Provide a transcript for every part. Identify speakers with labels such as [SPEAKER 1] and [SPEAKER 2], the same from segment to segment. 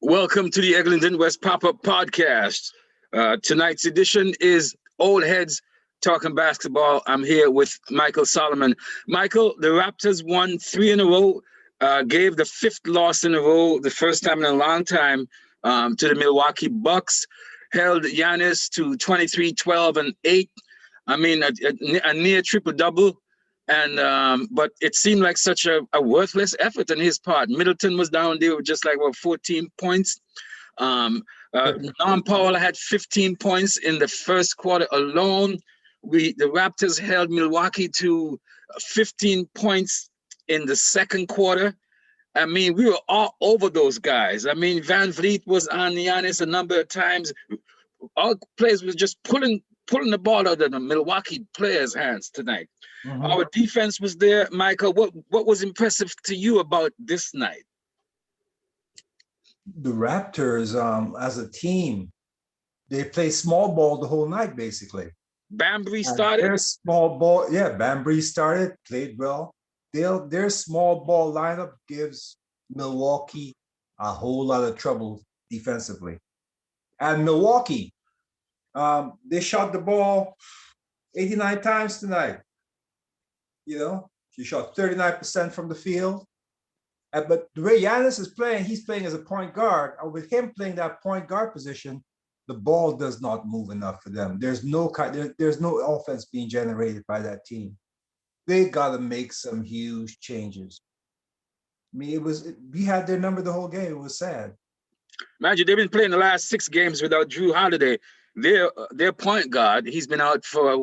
[SPEAKER 1] Welcome to the Eglinton West Pop-Up Podcast. Tonight's edition is Old Heads Talking Basketball. I'm here with Michael Solomon. Michael, the Raptors won 3 in a row, gave the 5th loss in a row, the first time in a long time, to the Milwaukee Bucks, held Giannis to 23, 12, and 8. I mean, a near triple-double. And but it seemed like such a worthless effort on his part. Middleton was down there with just like 14 points. Norm Powell had 15 points in the first quarter alone. The Raptors held Milwaukee to 15 points in the second quarter. I mean, we were all over those guys. I mean, Van Vliet was on Giannis a number of times. All players was just pulling the ball out of the Milwaukee players' hands tonight. Our defense was there. Michael, what was impressive to you about this night?
[SPEAKER 2] The Raptors, as a team, they play small ball the whole night, basically.
[SPEAKER 1] Bambry started?
[SPEAKER 2] Their small ball, yeah, Bambry started, played well. Their small ball lineup gives Milwaukee a whole lot of trouble defensively. And Milwaukee, they shot the ball 89 times tonight. You know, she shot 39% from the field. But the way Giannis is playing, he's playing as a point guard. And with him playing that point guard position, the ball does not move enough for them. There's no offense being generated by that team. They got to make some huge changes. I mean, we had their number the whole game. It was sad.
[SPEAKER 1] Imagine they've been playing the last 6 games without Drew Holiday. Their point guard, he's been out for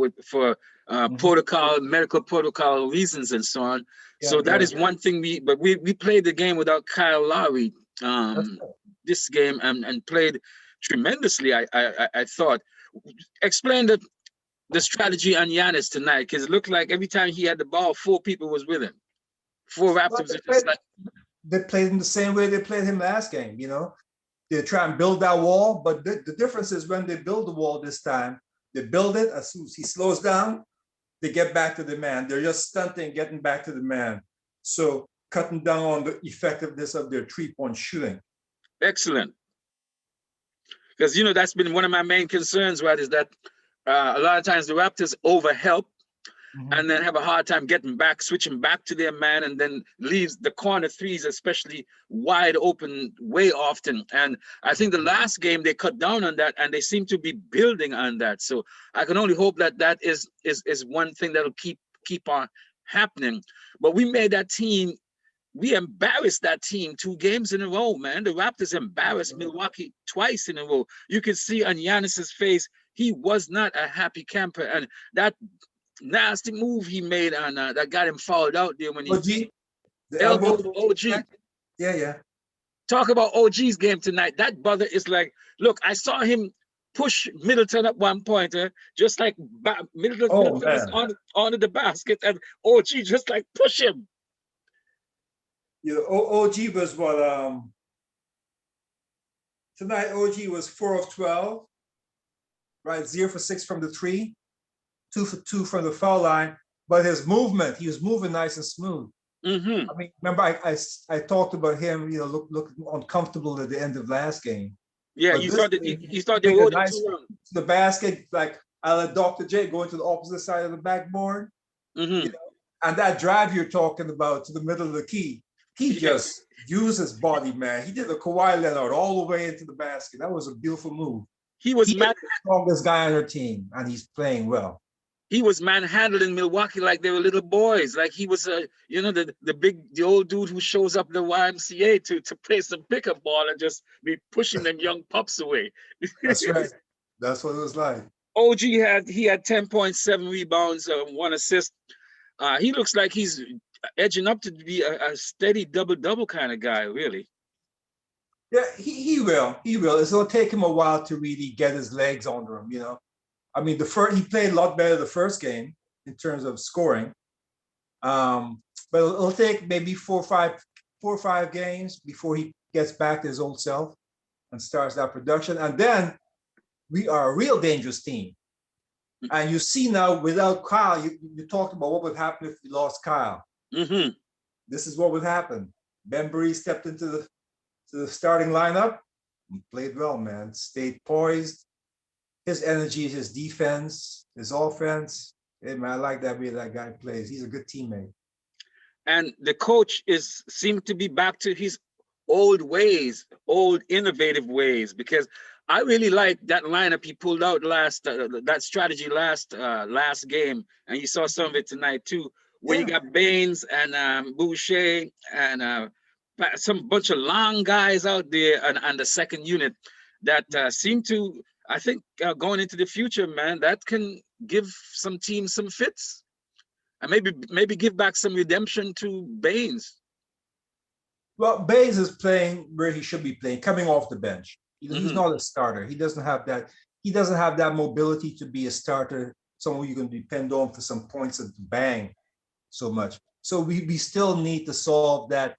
[SPEAKER 1] medical protocol reasons and so on. Yeah, so that is one thing we played the game without Kyle Lowry this game and played tremendously. I thought. Explain the strategy on Giannis tonight, because it looked like every time he had the ball, 4 people was with him. 4 Raptors.
[SPEAKER 2] They played him the same way they played him last game. You know, they try and build that wall, but the difference is when they build the wall this time, they build it as soon as he slows down, they get back to the man. They're just stunting, getting back to the man. So cutting down on the effectiveness of their 3-point shooting.
[SPEAKER 1] Excellent. Because, you know, that's been one of my main concerns, right, is that a lot of times the Raptors overhelp and then have a hard time switching back to their man, and then leaves the corner threes, especially wide open way often. And I think the last game they cut down on that, and they seem to be building on that. So I can only hope that is one thing that'll keep on happening. But we made that team, we embarrassed that team 2 games in a row, man. The Raptors embarrassed Milwaukee twice in a row. You can see on Giannis's face, he was not a happy camper, and that nasty move he made on that got him fouled out there when he elbowed OG.
[SPEAKER 2] Yeah.
[SPEAKER 1] Talk about OG's game tonight. That brother is like, look, I saw him push Middleton at one point, just like Middleton was on the basket, and OG just like push him.
[SPEAKER 2] You know, OG was what tonight. OG was 4 of 12, right? 0 for 6 from the 3. 2 for 2 from the foul line, but his movement, he was moving nice and smooth. I mean, remember I talked about him, you know, looking uncomfortable at the end of last game.
[SPEAKER 1] Yeah, you thought they wrote
[SPEAKER 2] nice to the basket, like I let Dr. J go into the opposite side of the backboard. You know? And that drive you're talking about to the middle of the key, he just used his body, man. He did a Kawhi Leonard all the way into the basket. That was a beautiful move.
[SPEAKER 1] He was
[SPEAKER 2] the strongest guy on their team, and he's playing well.
[SPEAKER 1] He was manhandling Milwaukee like they were little boys. Like he was you know, the old dude who shows up in the YMCA to play some pickup ball and just be pushing them young pups away.
[SPEAKER 2] That's right. That's what it was like.
[SPEAKER 1] OG had 10.7 rebounds, 1 assist. He looks like he's edging up to be a steady double-double kind of guy, really.
[SPEAKER 2] Yeah, he will. It's gonna take him a while to really get his legs under him, you know. I mean, he played a lot better the first game in terms of scoring, but it'll take maybe 4 or 5 games before he gets back to his old self and starts that production. And then we are a real dangerous team. And you see now, without Kyle, you talked about what would happen if we lost Kyle. This is what would happen. Bembry stepped into the starting lineup. He played well, man. Stayed poised. His energy, his defense, his offense. Hey, man, I like that way that guy plays. He's a good teammate.
[SPEAKER 1] And the coach seemed to be back to his old ways, old innovative ways, because I really like that lineup he pulled out that strategy last game, and you saw some of it tonight too, where you
[SPEAKER 2] Yeah.
[SPEAKER 1] got Baines and Boucher and some bunch of long guys out there, and the second unit that seem to, I think, going into the future, man, that can give some teams some fits. And maybe give back some redemption to Baines.
[SPEAKER 2] Well, Baines is playing where he should be playing, coming off the bench. He's
[SPEAKER 1] Mm-hmm.
[SPEAKER 2] not a starter. He doesn't have that. He doesn't have that mobility to be a starter, someone you can depend on for some points and bang so much. So we still need to solve that,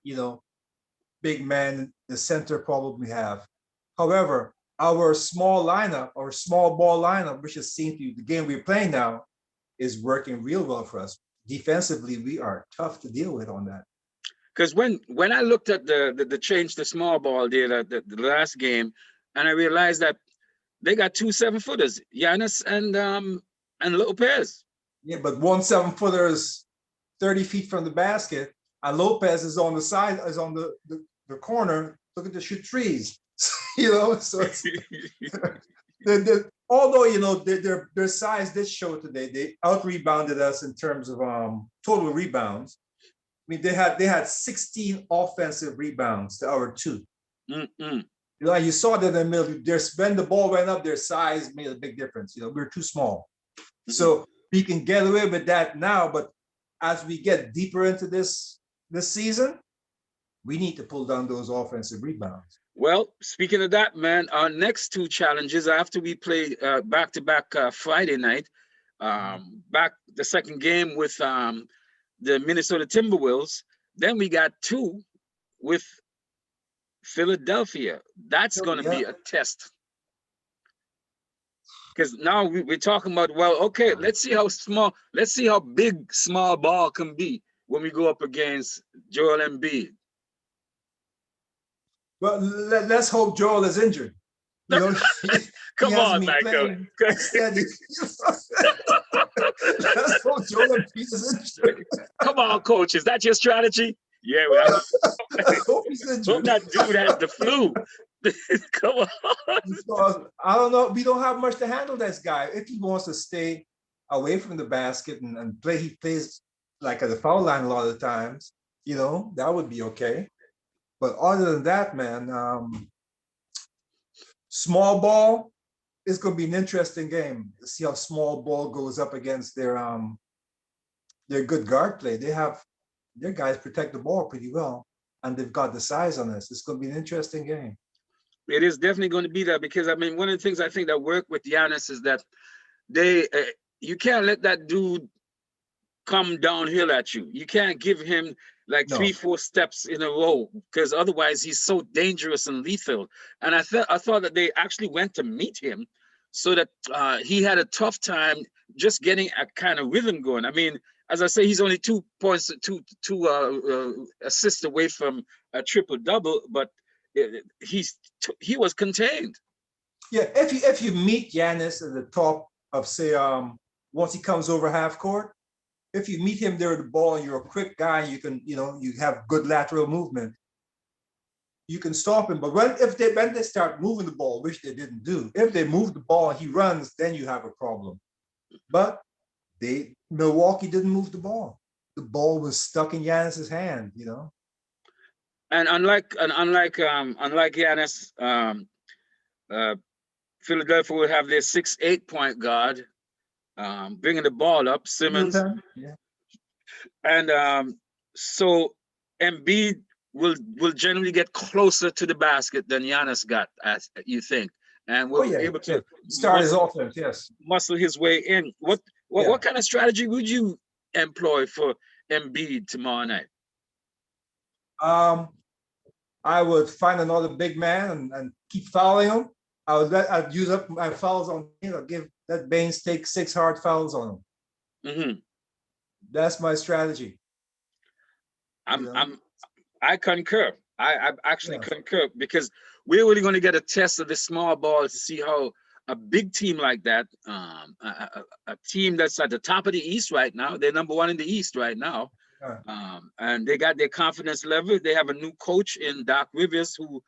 [SPEAKER 2] you know, big man, the center problem we have. However, our small lineup, our small ball lineup, which is seen to the game we're playing now, is working real well for us. Defensively, we are tough to deal with on that.
[SPEAKER 1] Because when I looked at the change to small ball there, the last game, and I realized that they got 2 7-footers, Giannis and Lopez.
[SPEAKER 2] Yeah, but 1 7-footer is 30 feet from the basket, and Lopez is on the side, is on the corner, looking to shoot trees. You know, so it's, although you know their size did show today, they out rebounded us in terms of total rebounds. I mean, they had 16 offensive rebounds to our 2.
[SPEAKER 1] Mm-mm.
[SPEAKER 2] You know, you saw that in the middle. When the ball went up, their size made a big difference. You know, we're too small. Mm-hmm. So we can get away with that now, but as we get deeper into this season, we need to pull down those offensive rebounds.
[SPEAKER 1] Well, speaking of that, man, our next 2 challenges after we play back-to-back Friday night, back the second game with the Minnesota Timberwolves, then we got 2 with Philadelphia. That's going to be a test. Because now we're talking about, well, okay, let's see how big small ball can be when we go up against Joel Embiid.
[SPEAKER 2] Well, let's hope Joel is injured. You know,
[SPEAKER 1] come on, Michael.
[SPEAKER 2] Let's hope Joel Embiid is injured.
[SPEAKER 1] Come on, coach. Is that your strategy? Yeah, I hope he's injured. Hope that dude has the flu. Come on.
[SPEAKER 2] Because, I don't know. We don't have much to handle this guy. If he wants to stay away from the basket and play, he plays like at the foul line a lot of the times. You know, that would be okay. But other than that, man, small ball is going to be an interesting game. See how small ball goes up against their good guard play. Their guys protect the ball pretty well, and they've got the size on this. It's going to be an interesting game.
[SPEAKER 1] It is definitely going to be that, because I mean, one of the things I think that work with Giannis is that you can't let that dude come downhill at you. You can't give him like 3-4 steps in a row, because otherwise he's so dangerous and lethal. And I thought that they actually went to meet him so that he had a tough time just getting a kind of rhythm going. I mean, as I say, he's only 2 points, two assists away from a triple-double, but he was contained.
[SPEAKER 2] Yeah, if you meet Giannis at the top of, say, once he comes over half court, if you meet him there with the ball and you're a quick guy, you have good lateral movement, you can stop him. But when they start moving the ball, which they didn't do, if they move the ball and he runs, then you have a problem. But Milwaukee didn't move the ball. The ball was stuck in Giannis's hand, you know.
[SPEAKER 1] And unlike Giannis, Philadelphia will have their 6'8" point guard bringing the ball up, Simmons.
[SPEAKER 2] Yeah.
[SPEAKER 1] And so Embiid will generally get closer to the basket than Giannis got, as you think, and will be able to
[SPEAKER 2] start his offense. Yes,
[SPEAKER 1] muscle his way in. What kind of strategy would you employ for Embiid tomorrow night?
[SPEAKER 2] I would find another big man and keep fouling him. I'd use up my fouls on him. I'll let Baines take 6 hard fouls on him.
[SPEAKER 1] Mm-hmm.
[SPEAKER 2] That's my strategy.
[SPEAKER 1] I concur. I actually
[SPEAKER 2] Yeah.
[SPEAKER 1] concur, because we're really going to get a test of the small ball to see how a big team like that, a team that's at the top of the East right now, they're number one in the East right now,
[SPEAKER 2] Yeah.
[SPEAKER 1] and they got their confidence level. They have a new coach in Doc Rivers who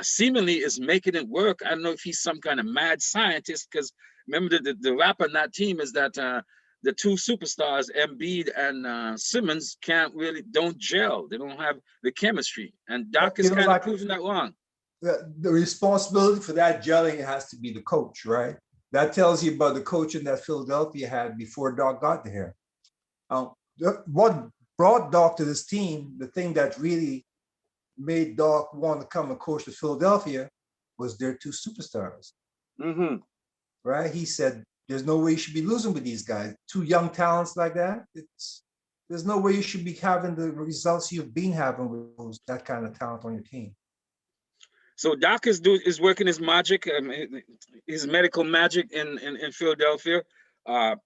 [SPEAKER 1] seemingly is making it work. I don't know if he's some kind of mad scientist, because remember the rap on that team is that the two superstars, Embiid and Simmons, don't gel. They don't have the chemistry, and
[SPEAKER 2] But,
[SPEAKER 1] Doc is kind of proving that wrong.
[SPEAKER 2] the responsibility for that gelling has to be the coach, right? That tells you about the coaching that Philadelphia had before Doc got there. What brought Doc to this team, the thing that really made Doc want to come and coach to Philadelphia, was their two superstars,
[SPEAKER 1] Mm-hmm.
[SPEAKER 2] right? He said, "There's no way you should be losing with these guys. Two young talents like that. There's no way you should be having the results you've been having with that kind of talent on your team."
[SPEAKER 1] So Doc is working his magic, his medical magic in Philadelphia. Uh,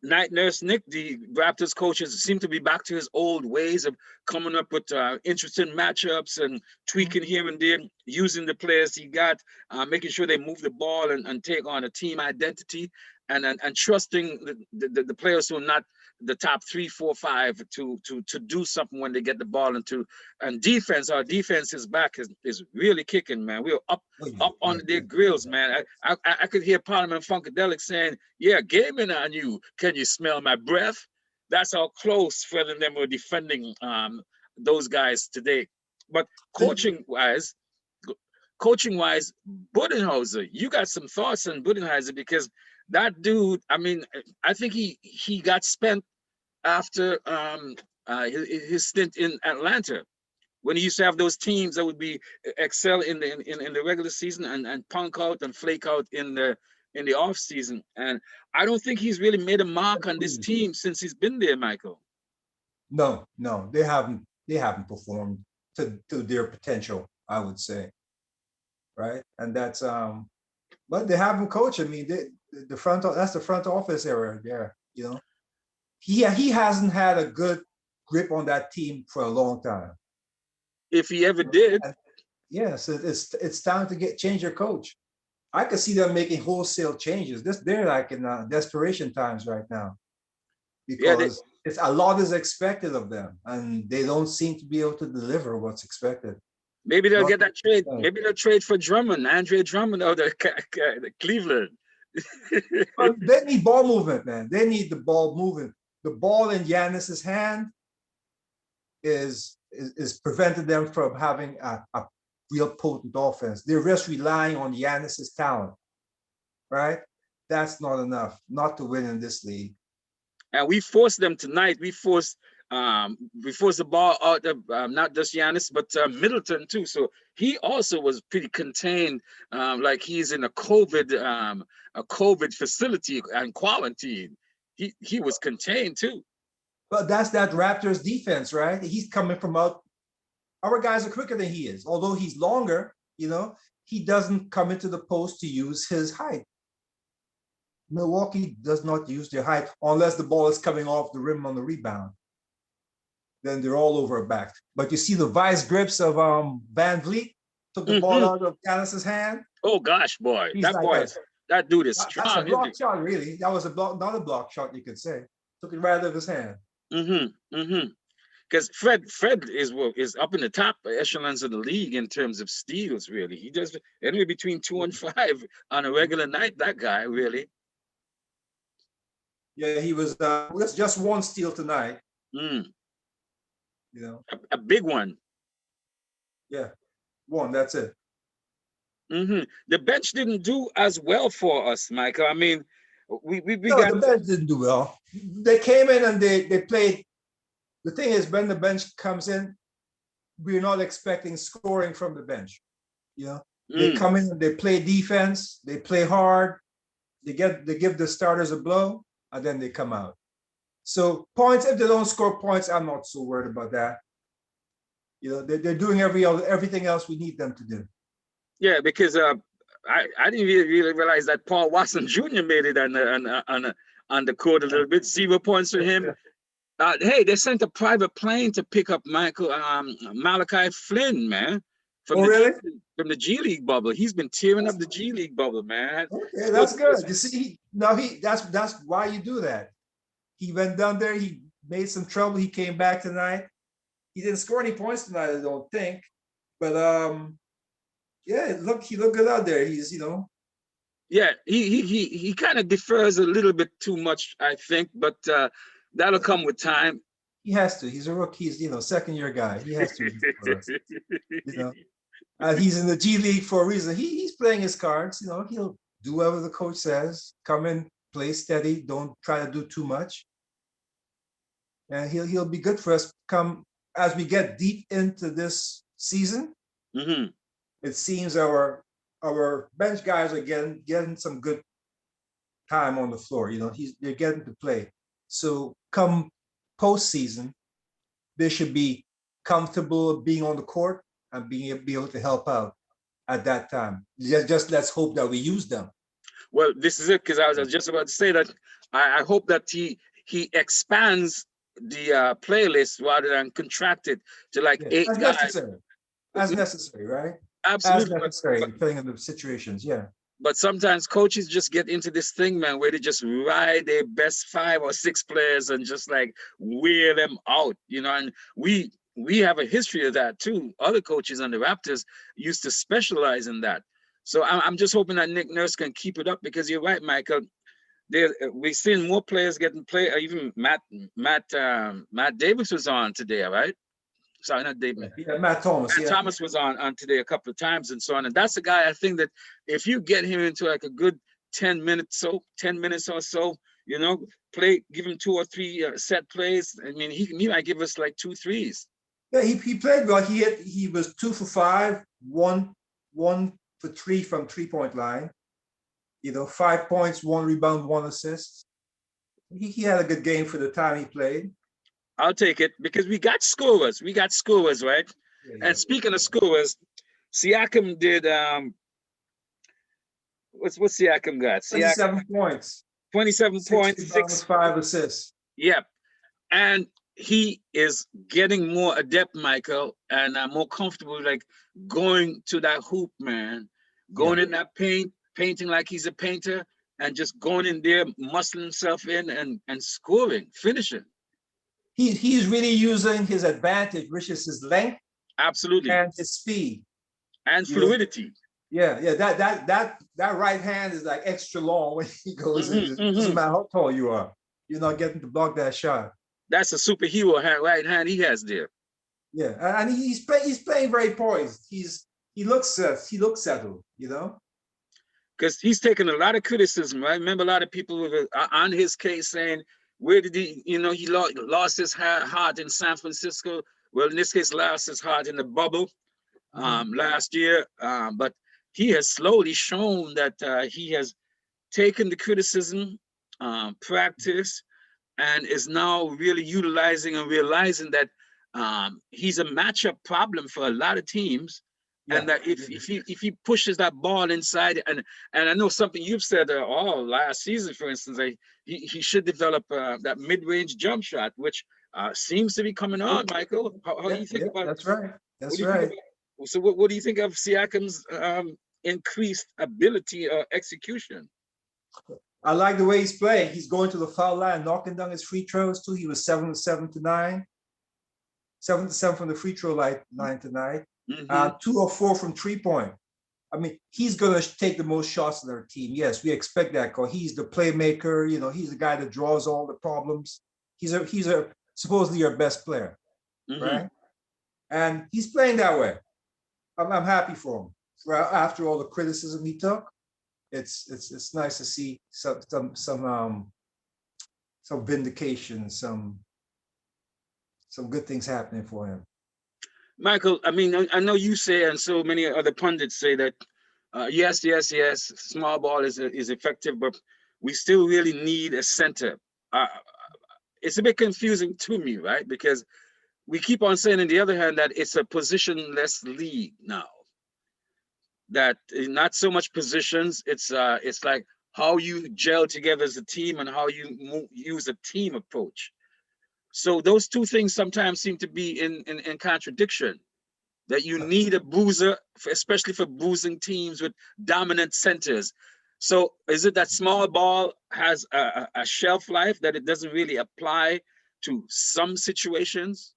[SPEAKER 1] Night Nurse Nick, the Raptors coaches, seem to be back to his old ways of coming up with interesting matchups and tweaking here and there, using the players he got, making sure they move the ball and take on a team identity, and trusting the players who are not the top 3, 4, 5 to do something when they get the ball into. And defense, our defense's back is really kicking, man. We're up on their grills, man. I could hear Parliament Funkadelic saying, "Yeah, gaming on you. Can you smell my breath?" That's how close Fred and them were defending those guys today. But coaching-wise, Budenholzer, you got some thoughts on Budenholzer, because that dude, I mean, I think he got spent after his stint in Atlanta, when he used to have those teams that would be excel in the regular season and punk out and flake out in the off season. And I don't think he's really made a mark on this team since he's been there, Michael.
[SPEAKER 2] No, they haven't performed to their potential, I would say, right? And that's but they haven't coached. I mean, that's the front office area there. You know, he hasn't had a good grip on that team for a long time.
[SPEAKER 1] If he ever did.
[SPEAKER 2] And yes, it's time to change your coach. I could see them making wholesale changes. They're like in desperation times right now, because it's a lot is expected of them, and they don't seem to be able to deliver what's expected.
[SPEAKER 1] Maybe they'll get that trade. Maybe they'll trade for Drummond, Andre Drummond, out of Cleveland.
[SPEAKER 2] But they need ball movement, man. They need the ball moving. The ball in Giannis's hand is prevented them from having a real potent offense. They're just relying on Giannis's talent, right? That's not enough, not to win in this league.
[SPEAKER 1] And we forced them tonight. We forced the ball out of not just Giannis, but Middleton too. So he also was pretty contained, like he's in a COVID facility and quarantine. He was contained too.
[SPEAKER 2] But that's that Raptors defense, right? He's coming from out. Our guys are quicker than he is, although he's longer. You know, he doesn't come into the post to use his height. Milwaukee does not use their height unless the ball is coming off the rim on the rebound. Then they're all over back. But you see the vice grips of Van Vliet took the ball out of Giannis's hand.
[SPEAKER 1] Oh gosh, boy, that dude is strong.
[SPEAKER 2] That's a block shot, really. That was not a block shot, you could say. Took it right out of his hand.
[SPEAKER 1] Because Fred is up in the top echelons of the league in terms of steals. Really, he does anywhere between 2 and 5 on a regular night. That guy, really.
[SPEAKER 2] Yeah, he was just one steal tonight.
[SPEAKER 1] You
[SPEAKER 2] know,
[SPEAKER 1] a big one.
[SPEAKER 2] Yeah, one. That's it.
[SPEAKER 1] The bench didn't do as well for us, Michael. I mean,
[SPEAKER 2] the bench didn't do well. They came in and they played. The thing is, when the bench comes in, we're not expecting scoring from the bench. You know, they come in and they play defense. They play hard. They give the starters a blow, and then they come out. So points, if they don't score points, I'm not so worried about that. You know, they're doing everything else we need them to do.
[SPEAKER 1] Yeah, because I didn't really realize that Paul Watson Jr. made it on the court a little bit. 0 points for him. Hey, they sent a private plane to pick up Malachi Flynn, man, from
[SPEAKER 2] Oh,
[SPEAKER 1] the
[SPEAKER 2] really?
[SPEAKER 1] from the G League bubble. He's been tearing up the G League bubble, man.
[SPEAKER 2] Okay,
[SPEAKER 1] So
[SPEAKER 2] that's good. You see, that's why you do that. He went down there. He made some trouble. He came back tonight. He didn't score any points tonight, I don't think. But yeah, he looked good out there. He's
[SPEAKER 1] yeah, he kind of defers a little bit too much, I think, but that'll come with time.
[SPEAKER 2] he has to. He's a rookie. He's second year guy. He has to for us. You know, he's in the G League for a reason. He's playing his cards. He'll do whatever the coach says. Come in, play steady. Don't try to do too much, and he'll be good for us. Come as we get deep into this season.
[SPEAKER 1] Mm-hmm.
[SPEAKER 2] It seems our bench guys are getting some good time on the floor. They're getting to play. So come postseason, they should be comfortable being on the court and be able to help out at that time. Just let's hope that we use them.
[SPEAKER 1] Well, this is it, because I was just about to say that I hope that he expands the playlist rather than contract it to like 8
[SPEAKER 2] as
[SPEAKER 1] guys.
[SPEAKER 2] necessary. As necessary, right?
[SPEAKER 1] Absolutely.
[SPEAKER 2] As necessary, depending on the situations. Yeah.
[SPEAKER 1] But sometimes coaches just get into this thing, man, where they just ride their best 5 or 6 players and just like wear them out, and we have a history of that too. Other coaches on the Raptors used to specialize in that. So I'm just hoping that Nick Nurse can keep it up, because you're right, Michael. We've seen more players getting play. Even Matt Davis was on today, right? Sorry, not David.
[SPEAKER 2] Yeah, Matt Thomas.
[SPEAKER 1] Matt Thomas was on today a couple of times and so on. And that's a guy, I think, that if you get him into like a good 10 minutes or so, give him 2 or 3 set plays. I mean, he might give us like 2 threes.
[SPEAKER 2] Yeah, he played well. He was 2 for 5, 1 for 3 from 3-point line. 5 points, 1 rebound, 1 assist. He had a good game for the time he played.
[SPEAKER 1] I'll take it, because we got scorers. Right? Yeah. And speaking of scorers, Siakam did what's Siakam got?
[SPEAKER 2] 27 points.
[SPEAKER 1] 27 points, 6
[SPEAKER 2] 5 assists.
[SPEAKER 1] Yep. And he is getting more adept, Michael, and more comfortable, like going to that hoop, man, going in that painting like he's a painter, and just going in there, muscling himself in and scoring, finishing.
[SPEAKER 2] He's really using his advantage, which is his length,
[SPEAKER 1] absolutely,
[SPEAKER 2] and his speed
[SPEAKER 1] and fluidity.
[SPEAKER 2] Yeah. That right hand is like extra long when he goes in. It doesn't matter how tall you are, you're not getting to block that shot.
[SPEAKER 1] That's a superhero right hand he has there.
[SPEAKER 2] Yeah, and he's playing very poised. He looks settled,
[SPEAKER 1] because he's taken a lot of criticism. I remember a lot of people were on his case saying, where did he lost his heart in San Francisco? Well, in this case, lost his heart in the bubble last year. But he has slowly shown that he has taken the criticism, practice, and is now really utilizing and realizing that he's a matchup problem for a lot of teams. Yeah. And that if he pushes that ball inside, and I know something you've said last season, for instance, he should develop that mid-range jump shot, which seems to be coming on. Michael, how do you think about?
[SPEAKER 2] That's right. That's right.
[SPEAKER 1] So what do you think of Siakam's increased ability or execution?
[SPEAKER 2] I like the way he's playing. He's going to the foul line, knocking down his free throws too. He was 7 to 9, 7 to 7 from the free throw line tonight. 2 or 4 from 3-point. I mean, he's going to take the most shots on our team. Yes, we expect that because he's the playmaker. He's the guy that draws all the problems. He's supposedly our best player, right? And he's playing that way. I'm happy for him. After all the criticism he took, it's nice to see some vindication, some good things happening for him.
[SPEAKER 1] Michael, I mean, I know you say, and so many other pundits say that, yes, small ball is effective, but we still really need a center. It's a bit confusing to me, right? Because we keep on saying, on the other hand, that it's a positionless league now. That not so much positions, it's like how you gel together as a team and how you use a team approach. So those two things sometimes seem to be in contradiction. That you need a boozer, especially for boozing teams with dominant centers. So is it that small ball has a shelf life that it doesn't really apply to some situations?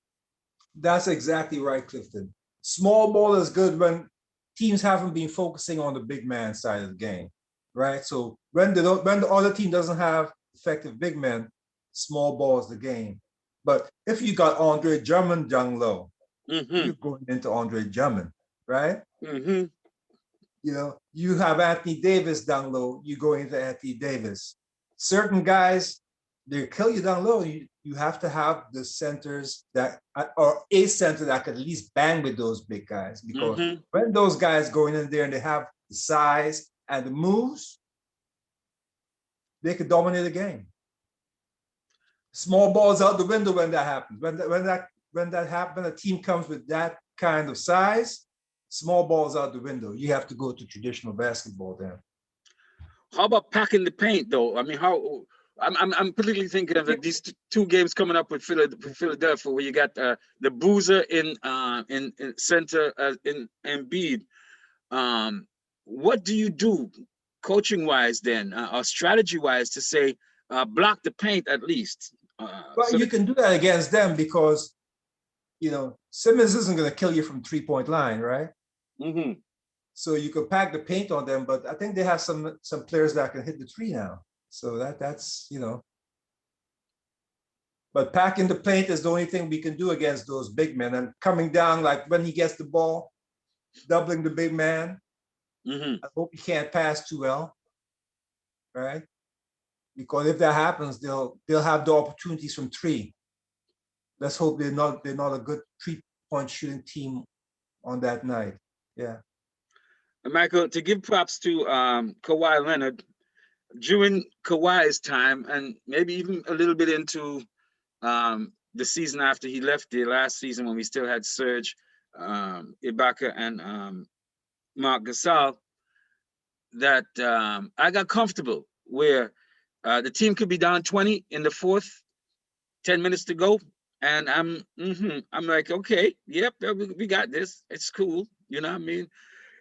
[SPEAKER 2] That's exactly right, Clifton. Small ball is good when teams haven't been focusing on the big man side of the game, right? So when the other team doesn't have effective big men, small ball is the game. But if you got Andre Drummond down low,
[SPEAKER 1] Mm-hmm.
[SPEAKER 2] you're going into Andre Drummond, right?
[SPEAKER 1] Mm-hmm.
[SPEAKER 2] You have Anthony Davis down low, you go into Anthony Davis. Certain guys, they kill you down low. You have to have the centers that, or a center that could at least bang with those big guys. Because
[SPEAKER 1] Mm-hmm.
[SPEAKER 2] when those guys go in there and they have the size and the moves, they could dominate the game. Small balls out the window when that happens. When that happens, a team comes with that kind of size, small balls out the window. You have to go to traditional basketball then.
[SPEAKER 1] How about packing the paint, though? I mean, how I'm particularly thinking of these two games coming up with Philadelphia, where you got the boozer in center in Embiid. What do you do, coaching wise, then, or strategy wise, to say block the paint at least?
[SPEAKER 2] Well,
[SPEAKER 1] So
[SPEAKER 2] you
[SPEAKER 1] that,
[SPEAKER 2] can do that against them because Simmons isn't going to kill you from 3-point line, right?
[SPEAKER 1] mm-hmm.
[SPEAKER 2] So you can pack the paint on them, but I think they have some players that can hit the three now. So that's. But packing the paint is the only thing we can do against those big men. And coming down, like when he gets the ball, doubling the big man.
[SPEAKER 1] Mm-hmm.
[SPEAKER 2] I hope he can't pass too well, right? Because if that happens, they'll have the opportunities from three. Let's hope they're not a good 3-point shooting team on that night. Yeah.
[SPEAKER 1] Michael, to give props to Kawhi Leonard during Kawhi's time, and maybe even a little bit into the season after he left there last season, when we still had Serge Ibaka and Mark Gasol, that I got comfortable where the team could be down 20 in the fourth, 10 minutes to go, and I'm like, okay, yep, we got this. It's cool, you know what I mean?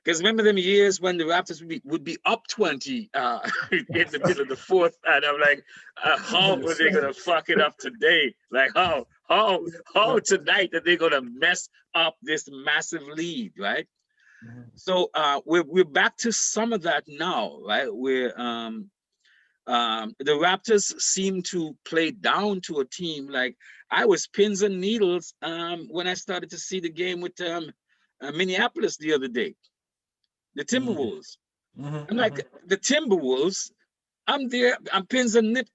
[SPEAKER 1] Because remember them years when the Raptors would be up 20 in the middle of the fourth, and I'm like, how are they gonna fuck it up today? Like how tonight that they're gonna mess up this massive lead, right? So we're back to some of that now, right? Where the Raptors seem to play down to a team. Like I was pins and needles when I started to see the game with Minneapolis the other day, the Timberwolves. I'm like, the Timberwolves, I'm there, I'm pins and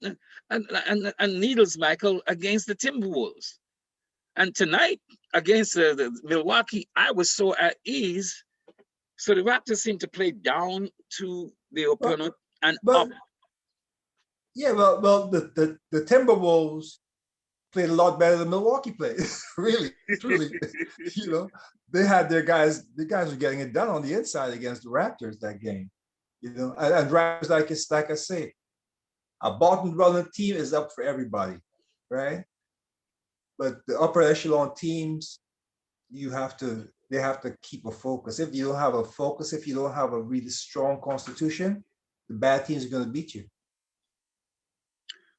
[SPEAKER 1] needles, Michael, against the Timberwolves. And tonight, against the Milwaukee, I was so at ease. So the Raptors seem to play down to the opponent and up.
[SPEAKER 2] But yeah, well, the Timberwolves played a lot better than Milwaukee played. Really, truly, they had their guys. The guys were getting it done on the inside against the Raptors that game. And Raptors, like I say, a bottom running team is up for everybody, right? But the upper echelon teams, they have to keep a focus. If you don't have a focus, if you don't have a really strong constitution, the bad teams are going to beat you.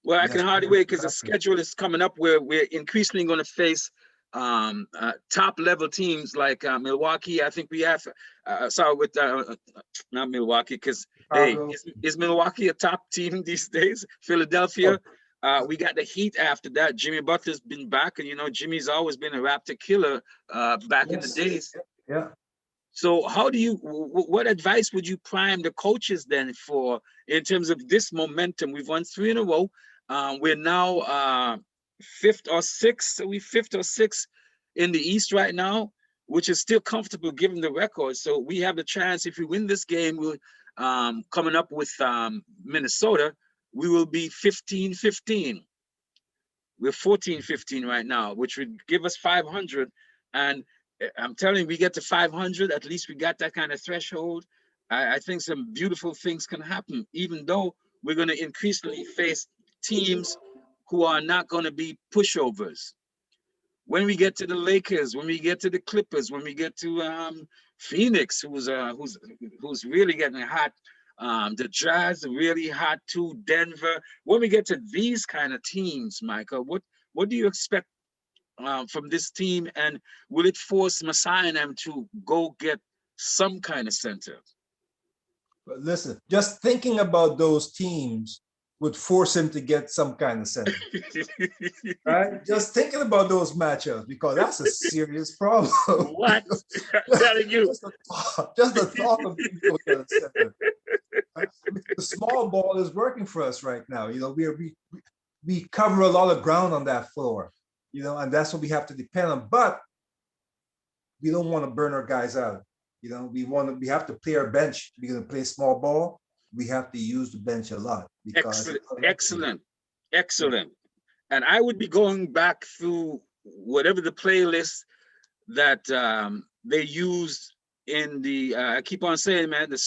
[SPEAKER 1] Well, I can hardly wait because the schedule is coming up where we're increasingly going to face top level teams like Milwaukee. I think we have, with not Milwaukee, because hey, is Milwaukee a top team these days? Philadelphia. We got the Heat after that. Jimmy Butler's been back, and Jimmy's always been a Raptor killer back in the days.
[SPEAKER 2] Yeah.
[SPEAKER 1] So what advice would you prime the coaches then for in terms of this momentum? We've won 3 in a row. We're now fifth or sixth in the East right now, which is still comfortable given the record. So we have the chance, if we win this game, we're coming up with Minnesota, we will be 15-15. We're 14-15 right now, which would give us 500. And I'm telling you, we get to 500, at least we got that kind of threshold. I think some beautiful things can happen, even though we're going to increasingly face teams who are not going to be pushovers. When we get to the Lakers, when we get to the Clippers, when we get to Phoenix, who's really getting hot, the Jazz are really hot too, Denver. When we get to these kind of teams, Michael, what do you expect from this team, and will it force Messiah and them to go get some kind of center?
[SPEAKER 2] But listen, just thinking about those teams would force him to get some kind of center. Right? Just thinking about those matchups, because that's a serious problem.
[SPEAKER 1] What? I'm telling you.
[SPEAKER 2] Just the thought of being able to get a center. Right? The small ball is working for us right now. You know, we cover a lot of ground on that floor, you know, and that's what we have to depend on. But we don't want to burn our guys out. You know, we have to play our bench. We're going to play small ball. We have to use the bench a lot.
[SPEAKER 1] Excellent. And I would be going back through whatever the playlist that they used in the I keep on saying, man, the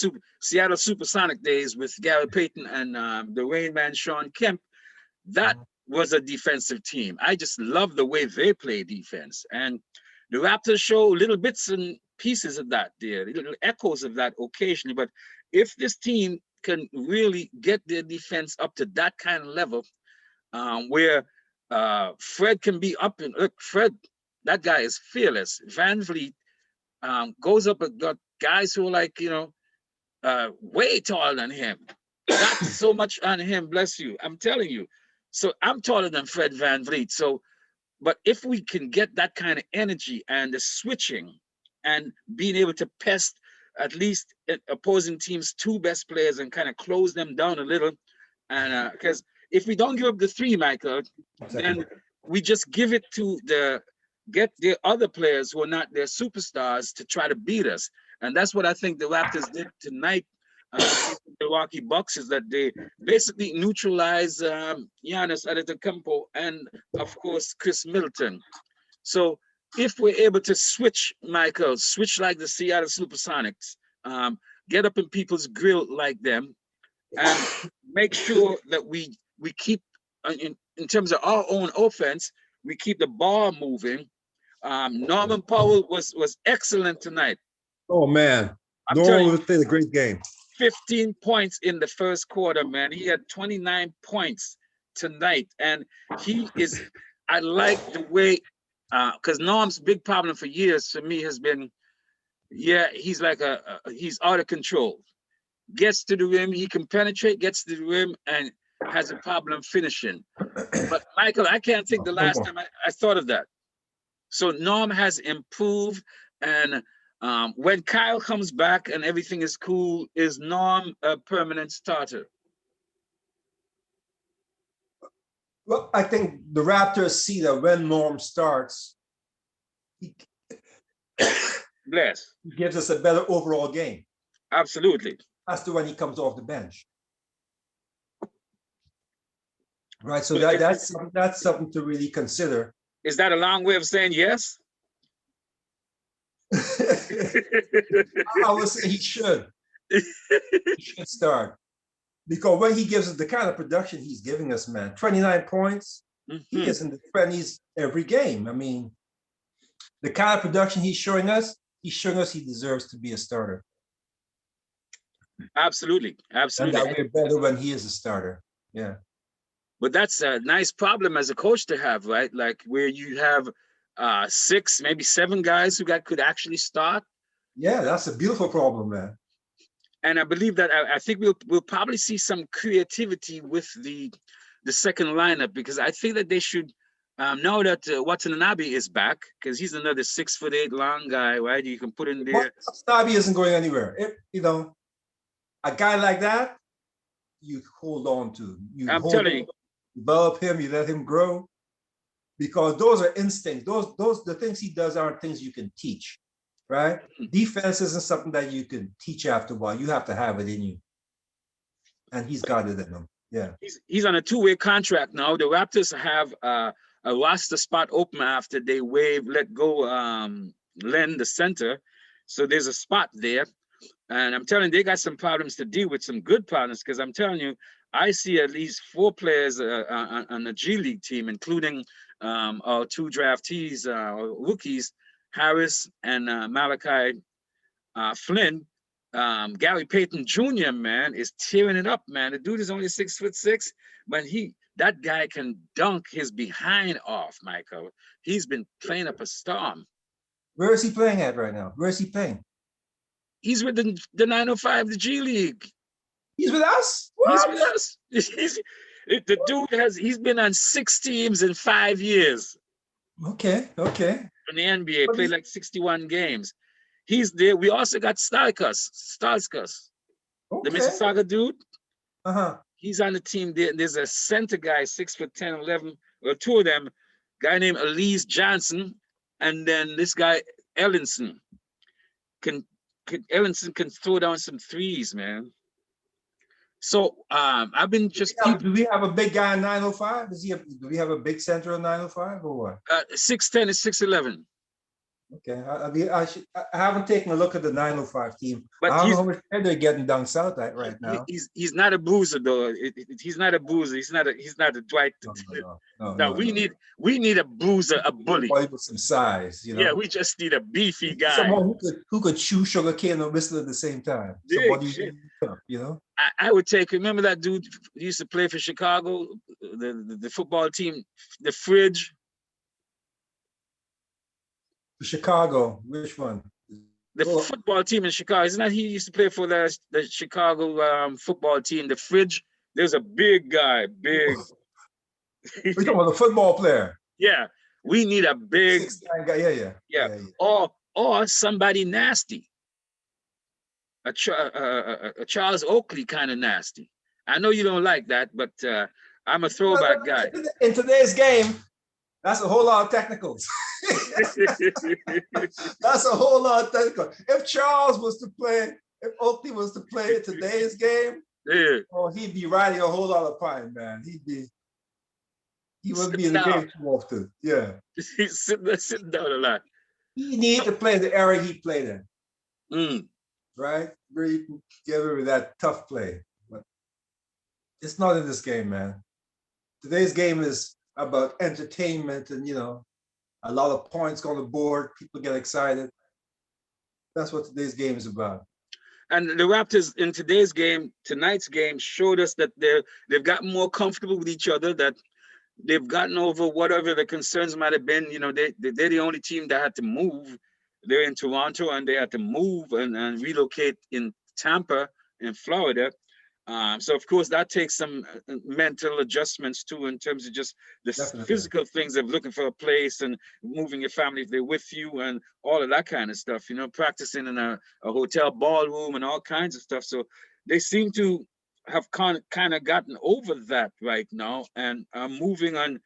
[SPEAKER 1] Seattle Supersonic days with Gary Payton and the Rain Man Sean Kemp. That was a defensive team. I just love the way they play defense. And the Raptors show little bits and pieces of that there, little echoes of that occasionally. But if this team can really get their defense up to that kind of level, where Fred can be up, and look, Fred, that guy is fearless. Van Vliet goes up and got guys who are like, you know, way taller than him. Not so much on him, bless you. I'm telling you. So I'm taller than Fred Van Vliet. So, but if we can get that kind of energy and the switching and being able to pest at least opposing teams' two best players and kind of close them down a little, and because if we don't give up the three, Michael, then we just give it to get the other players who are not their superstars to try to beat us. And that's what I think the Raptors did tonight. The Milwaukee Bucks is that they basically neutralize Giannis Antetokounmpo and of course Chris Middleton. So if we're able to switch, Michael, switch like the Seattle Supersonics, get up in people's grill like them, and make sure that we keep in terms of our own offense, we keep the ball moving. Norman Powell was excellent tonight.
[SPEAKER 3] Oh man, Norman played a great game.
[SPEAKER 1] 15 points in the first quarter, man. He had 29 points tonight, and I like the way, because Norm's big problem for years for me has been, he's like he's out of control. Gets to the rim, he can penetrate, gets to the rim, and has a problem finishing. But Michael, I can't think the last time I thought of that. So Norm has improved, and when Kyle comes back and everything is cool, is Norm a permanent starter?
[SPEAKER 2] Well, I think the Raptors see that when Norm starts, he gives us a better overall game.
[SPEAKER 1] Absolutely.
[SPEAKER 2] As to when he comes off the bench. Right, so that's something to really consider.
[SPEAKER 1] Is that a long way of saying yes?
[SPEAKER 2] I would say he should. He should start. Because when he gives us the kind of production he's giving us, man, 29 points, he is in the 20s every game. I mean, the kind of production he's showing us he deserves to be a starter.
[SPEAKER 1] Absolutely.
[SPEAKER 2] And that we're better when he is a starter. Yeah.
[SPEAKER 1] But that's a nice problem as a coach to have, right? Like where you have 6, maybe 7 guys who could actually start.
[SPEAKER 2] Yeah, that's a beautiful problem, man.
[SPEAKER 1] And I believe that I think we'll probably see some creativity with the second lineup, because I think that they should now that Watanabe is back, because he's another 6'8" long guy, right? You can put in there.
[SPEAKER 2] Watanabe isn't going anywhere. You know, a guy like that, you hold on to.
[SPEAKER 1] I'm telling you.
[SPEAKER 2] Develop him, you let him grow, because those are instincts. The things he does aren't things you can teach, right? Defense isn't something that you can teach after a while. You have to have it in you, and he's got it in him. Yeah,
[SPEAKER 1] he's on a 2-way contract now. The Raptors have a roster spot open after they let go Len, the center, so there's a spot there. And I'm telling you, they got some problems to deal with, some good problems, because I'm telling you, I see at least 4 players on the G League team, including our 2 draftees, rookies, Harris and Malachi Flynn. Gary Payton Jr., man, is tearing it up, man. The dude is only 6'6", but that guy can dunk his behind off, Michael. He's been playing up a storm.
[SPEAKER 2] Where is he playing at right now? Where is he playing?
[SPEAKER 1] He's with the 905, the G League.
[SPEAKER 2] He's with us? What?
[SPEAKER 1] He's with us. The dude he's been on 6 teams in 5 years.
[SPEAKER 2] Okay.
[SPEAKER 1] In the NBA, played like 61 games. He's there. We also got Starskus, the Mississauga dude. He's on the team there. There's a center guy, 6'10", 11, or 2 of them, guy named Elise Johnson, and then this guy Ellinson. Ellinson can throw down some threes, man. So I've been just.
[SPEAKER 2] Do we have a big guy in 905? Do we have a big center in 905 or what?
[SPEAKER 1] 6'10" and 6'11".
[SPEAKER 2] Okay, I haven't taken a look at the 905 team.
[SPEAKER 1] But
[SPEAKER 2] I don't know how much they're getting down south right now.
[SPEAKER 1] He's not a boozer though. He's not a boozer. He's not a Dwight. No, we need a boozer, a bully.
[SPEAKER 2] With some size, you know.
[SPEAKER 1] Yeah, we just need a beefy guy.
[SPEAKER 2] Someone who could chew sugar cane and whistle at the same time. Somebody, you know.
[SPEAKER 1] I would take. Remember that dude who used to play for Chicago, the football team, the Fridge.
[SPEAKER 2] Chicago, which one?
[SPEAKER 1] The football team in Chicago. Isn't that he used to play for the Chicago football team, the Fridge? There's a big guy, big.
[SPEAKER 2] We're talking about the football player.
[SPEAKER 1] Yeah, we need a big
[SPEAKER 2] 6'9" guy. Yeah.
[SPEAKER 1] Or somebody nasty. A Charles Oakley kind of nasty. I know you don't like that, but I'm a throwback guy.
[SPEAKER 2] In today's game, that's a whole lot of technicals. That's a whole lot of technical. If Charles was to play, if Oakley was to play today's game, he'd be riding a whole lot of pine, man. He wouldn't be in the game too often. Yeah.
[SPEAKER 1] He's sitting down a lot.
[SPEAKER 2] He needs to play the era he played in.
[SPEAKER 1] Mm.
[SPEAKER 2] Right? Where you can get rid of that tough play. But it's not in this game, man. Today's game is about entertainment and, a lot of points on the board. People get excited. That's what today's game is about.
[SPEAKER 1] And the Raptors in tonight's game, showed us that they've gotten more comfortable with each other, that they've gotten over whatever the concerns might have been. They're the only team that had to move. They're in Toronto and they had to move and relocate in Tampa in Florida. So of course that takes some mental adjustments too, in terms of just the physical things of looking for a place and moving your family if they're with you and all of that kind of stuff, practicing in a hotel ballroom and all kinds of stuff. So they seem to have kind of gotten over that right now and are moving on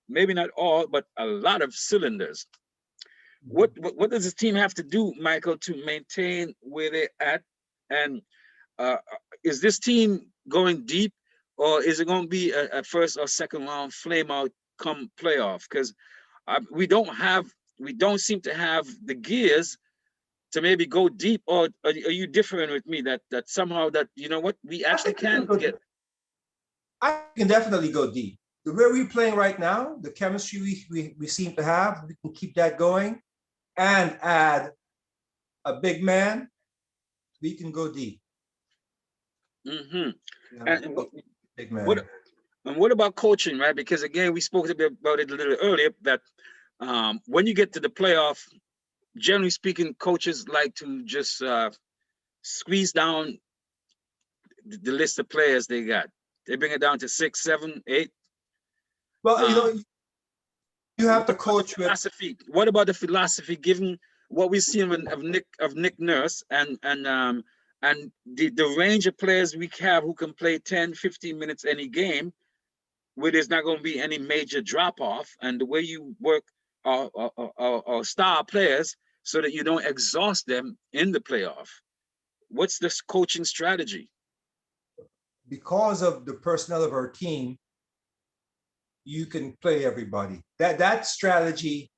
[SPEAKER 1] maybe not all, but a lot of cylinders. What does this team have to do, Michael, to maintain where they're at? And is this team going deep, or is it going to be a first or second round flame out come playoff? Because we don't seem to have the gears to maybe go deep. Or are you differing with me that somehow that we actually can get?
[SPEAKER 2] I can definitely go deep. The way we're playing right now, the chemistry we seem to have, we can keep that going, and add a big man. We can go deep.
[SPEAKER 1] Mm-hmm.
[SPEAKER 2] Big man.
[SPEAKER 1] What about coaching, right? Because again, we spoke a bit about it a little earlier, that when you get to the playoff, generally speaking, coaches like to just squeeze down the list of players they got. They bring it down to 6, 7, 8.
[SPEAKER 2] Well, you have to coach with
[SPEAKER 1] philosophy. What about the philosophy, given what we've seen of Nick Nurse and the range of players we have who can play 10, 15 minutes any game, where there's not going to be any major drop off, and the way you work our star players so that you don't exhaust them in the playoff. What's this coaching strategy?
[SPEAKER 2] Because of the personnel of our team, you can play everybody. That strategy,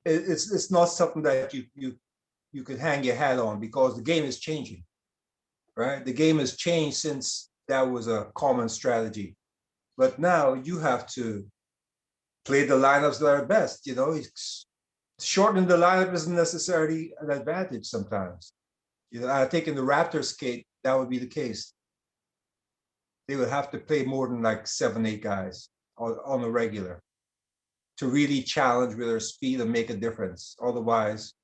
[SPEAKER 2] it's not something that you could hang your hat on, because the game is changing, right? The game has changed since that was a common strategy. But now you have to play the lineups that are best. You know, shortening the lineup isn't necessarily an advantage sometimes. You know, I think in the Raptors case, that would be the case. They would have to play more than like 7, 8 guys on a regular to really challenge with their speed and make a difference. Otherwise,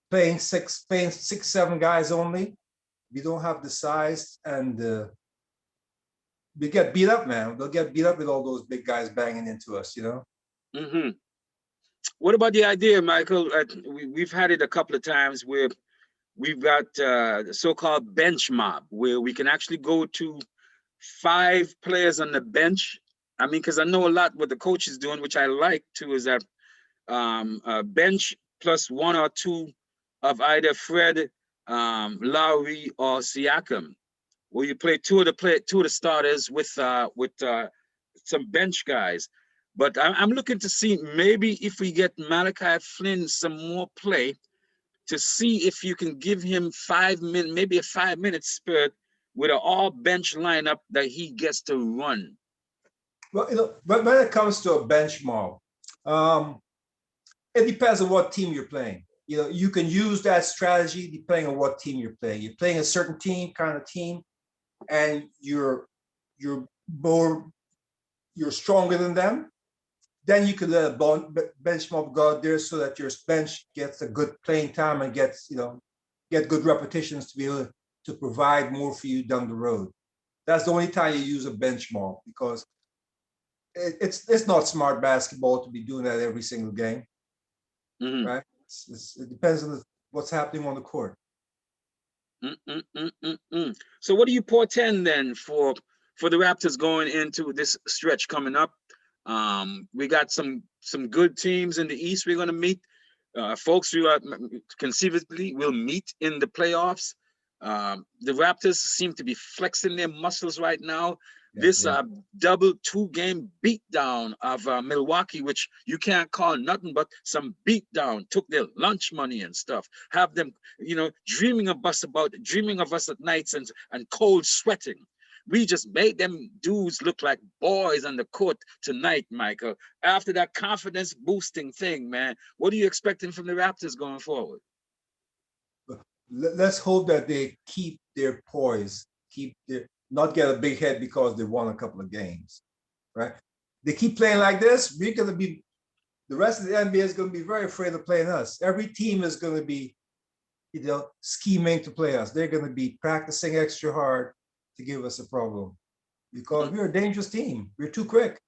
[SPEAKER 2] playing six, 7 guys only, we don't have the size, and we get beat up, man. They'll get beat up with all those big guys banging into us, you know?
[SPEAKER 1] Mm-hmm. What about the idea, Michael? We've had it a couple of times where we've got the so-called bench mob, where we can actually go to 5 players on the bench. I mean, because I know a lot what the coach is doing, which I like too, is that bench plus 1 or 2 of either Fred, Lowry, or Siakam, where you play 2 of the starters with some bench guys. But I'm looking to see maybe if we get Malachi Flynn some more play, to see if you can give him 5 minutes, maybe a 5-minute spurt with an all bench lineup that he gets to run.
[SPEAKER 2] Well, you know, but when it comes to a bench mob, it depends on what team you're playing. You know, you can use that strategy depending on what team you're playing. You're playing a certain kind of team, and you're stronger than them. Then you could let a bench mob go out there so that your bench gets a good playing time and get good repetitions to be able to provide more for you down the road. That's the only time you use a bench mob, because it's not smart basketball to be doing that every single game, right? It depends on what's happening on the court.
[SPEAKER 1] So what do you portend then for the Raptors going into this stretch coming up? We got some good teams in the East we're going to meet. Folks who are conceivably will meet in the playoffs. The Raptors seem to be flexing their muscles right now. This double 2-game beatdown of Milwaukee, which you can't call nothing but some beatdown, took their lunch money and stuff, have them, you know, dreaming of us at nights and cold sweating. We just made them dudes look like boys on the court tonight, Michael. After that confidence boosting thing, man, what are you expecting from the Raptors going forward?
[SPEAKER 2] Let's hope that they keep their poise, not get a big head because they won a couple of games, right? They keep playing like this, we're going to be, the rest of the NBA is going to be very afraid of playing us. Every team is going to be, you know, scheming to play us. They're going to be practicing extra hard to give us a problem, because we're a dangerous team. We're too quick.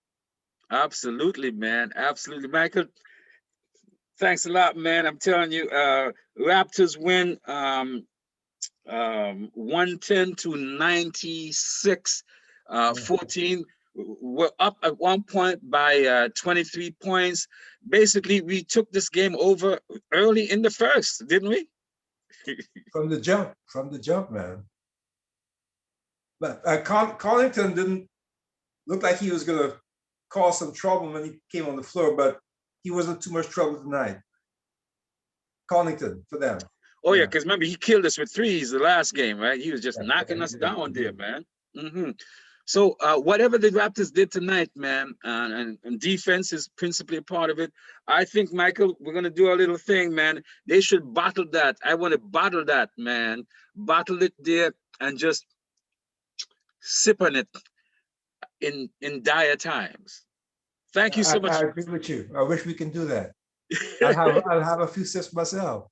[SPEAKER 1] Absolutely, man. Absolutely, Michael. Thanks a lot, man. I'm telling you, Raptors win 110 to 96, 14. We're up at one point by 23 points. Basically, we took this game over early in the first, didn't we?
[SPEAKER 2] From the jump, man. But Connaughton didn't look like he was going to cause some trouble when he came on the floor, but he wasn't too much trouble tonight. Connaughton for them.
[SPEAKER 1] Oh yeah, because remember he killed us with 3s the last game, right? He was just knocking us down there, man. So whatever the Raptors did tonight, man, and defense is principally a part of it. I think, Michael, we're gonna do a little thing, man. They should bottle that. I want to bottle that, man. Bottle it there and just sip on it in dire times. Thank you so much.
[SPEAKER 2] I agree with you. I wish we can do that. I'll have a few sips myself.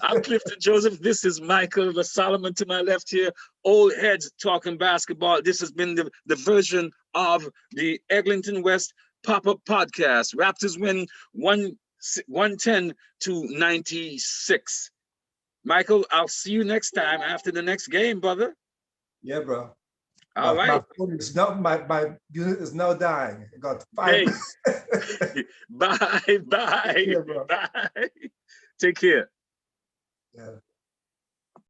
[SPEAKER 1] I'm Clifton Joseph. This is Michael the Solomon to my left here. Old heads talking basketball. This has been the version of the Eglinton West pop-up podcast. Raptors win 110 to 96. Michael, I'll see you next time after the next game, brother.
[SPEAKER 2] Yeah, bro.
[SPEAKER 1] All right.
[SPEAKER 2] My phone is not, my unit is now dying. I got 5.
[SPEAKER 1] Hey. Bye.
[SPEAKER 2] Yeah, bro.
[SPEAKER 1] Bye. Take care.
[SPEAKER 2] Yeah.